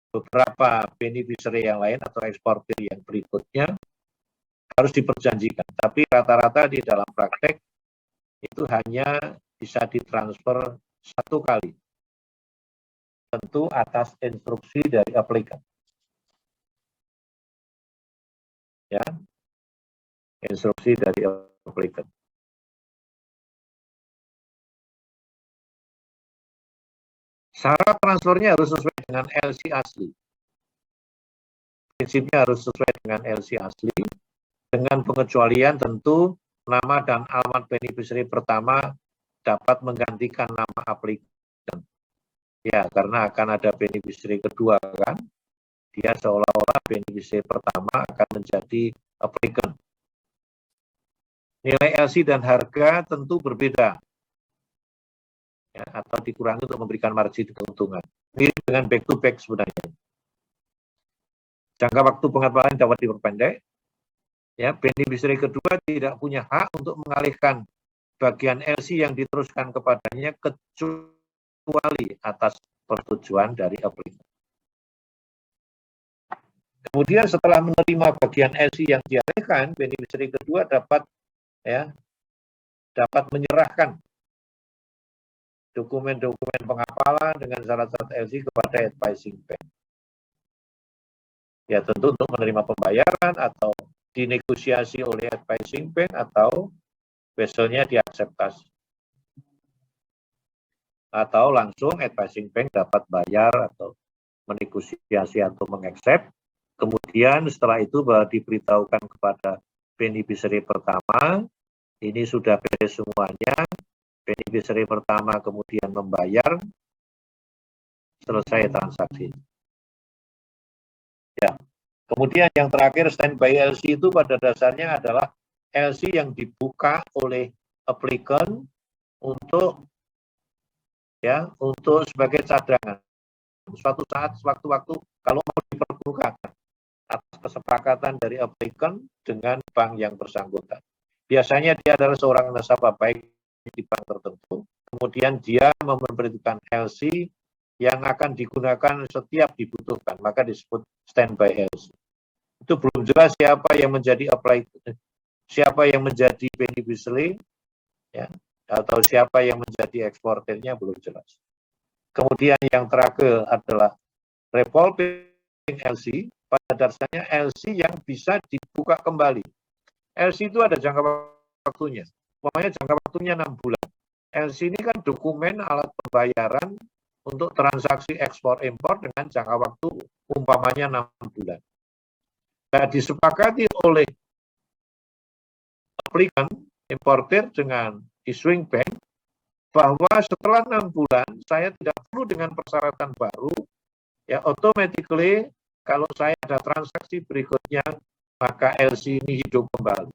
beberapa beneficiary yang lain atau eksportir yang berikutnya harus diperjanjikan. Tapi rata-rata di dalam praktek itu hanya bisa ditransfer satu kali. Tentu atas instruksi dari aplikan. Ya, instruksi dari aplikan. Syarat transfernya harus sesuai dengan LC asli. Prinsipnya harus sesuai dengan LC asli, dengan pengecualian tentu nama dan alamat beneficiary pertama dapat menggantikan nama aplikan. Ya, karena akan ada beneficiary kedua kan, dia seolah-olah beneficiary pertama akan menjadi aplikan. Nilai LC dan harga tentu berbeda, ya, atau dikurangi untuk memberikan margin keuntungan. Mirip dengan back to back sebenarnya. Jangka waktu pengembalian dapat diperpendek. Ya, beneficiary kedua tidak punya hak untuk mengalihkan bagian LC yang diteruskan kepadanya kecuali atas persetujuan dari applicant. Kemudian setelah menerima bagian LC yang dialihkan, beneficiary kedua dapat menyerahkan dokumen-dokumen pengapalan dengan syarat-syarat LC kepada advising bank. Ya, tentu untuk menerima pembayaran atau dinegosiasi oleh advising bank atau vesselnya diakseptasi. Atau langsung advising bank dapat bayar atau menegosiasi atau mengaccept. Kemudian setelah itu baru diberitahukan kepada beneficiary pertama, ini sudah beres semuanya, beneficiary pertama kemudian membayar, selesai transaksi. Ya. Kemudian yang terakhir standby LC itu pada dasarnya adalah LC yang dibuka oleh applicant untuk sebagai cadangan. Suatu saat sewaktu-waktu kalau mau diperlukan atas kesepakatan dari applicant dengan bank yang bersangkutan. Biasanya dia adalah seorang nasabah baik di bank tertentu, kemudian dia memberitahukan LC yang akan digunakan setiap dibutuhkan, maka disebut standby LC. Itu belum jelas siapa yang menjadi beneficiary, ya, atau siapa yang menjadi eksportirnya belum jelas. Kemudian yang terakhir adalah revolving LC, pada dasarnya LC yang bisa dibuka kembali. LC itu ada jangka waktunya, umpamanya jangka waktunya 6 bulan. LC ini kan dokumen alat pembayaran untuk transaksi ekspor-impor dengan jangka waktu umpamanya 6 bulan. Nah, disepakati oleh applicant, importer dengan issuing bank, bahwa setelah 6 bulan saya tidak perlu dengan persyaratan baru, ya automatically kalau saya ada transaksi berikutnya, maka LC ini hidup kembali.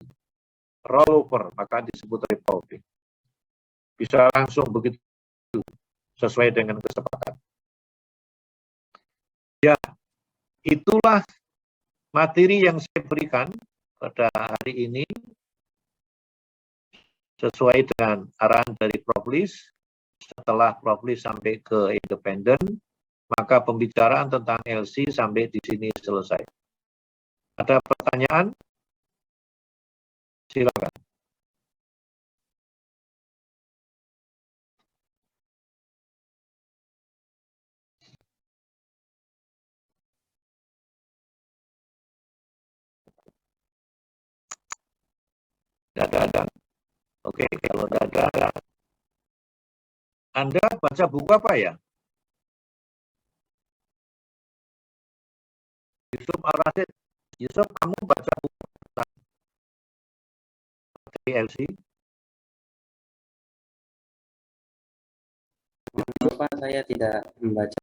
Rollover, maka disebut revolving. Bisa langsung begitu, sesuai dengan kesepakatan. Ya, itulah materi yang saya berikan pada hari ini, sesuai dengan arahan dari Proflis. Setelah Proflis sampai ke independen, maka pembicaraan tentang LC sampai di sini selesai. Ada pertanyaan? Silakan. Tidak ada. Oke, kalau tidak ada, Anda baca buku apa ya? Yusuf Al-Rasid. Yusuf, kamu baca buku tentang LC? Pak, saya tidak membaca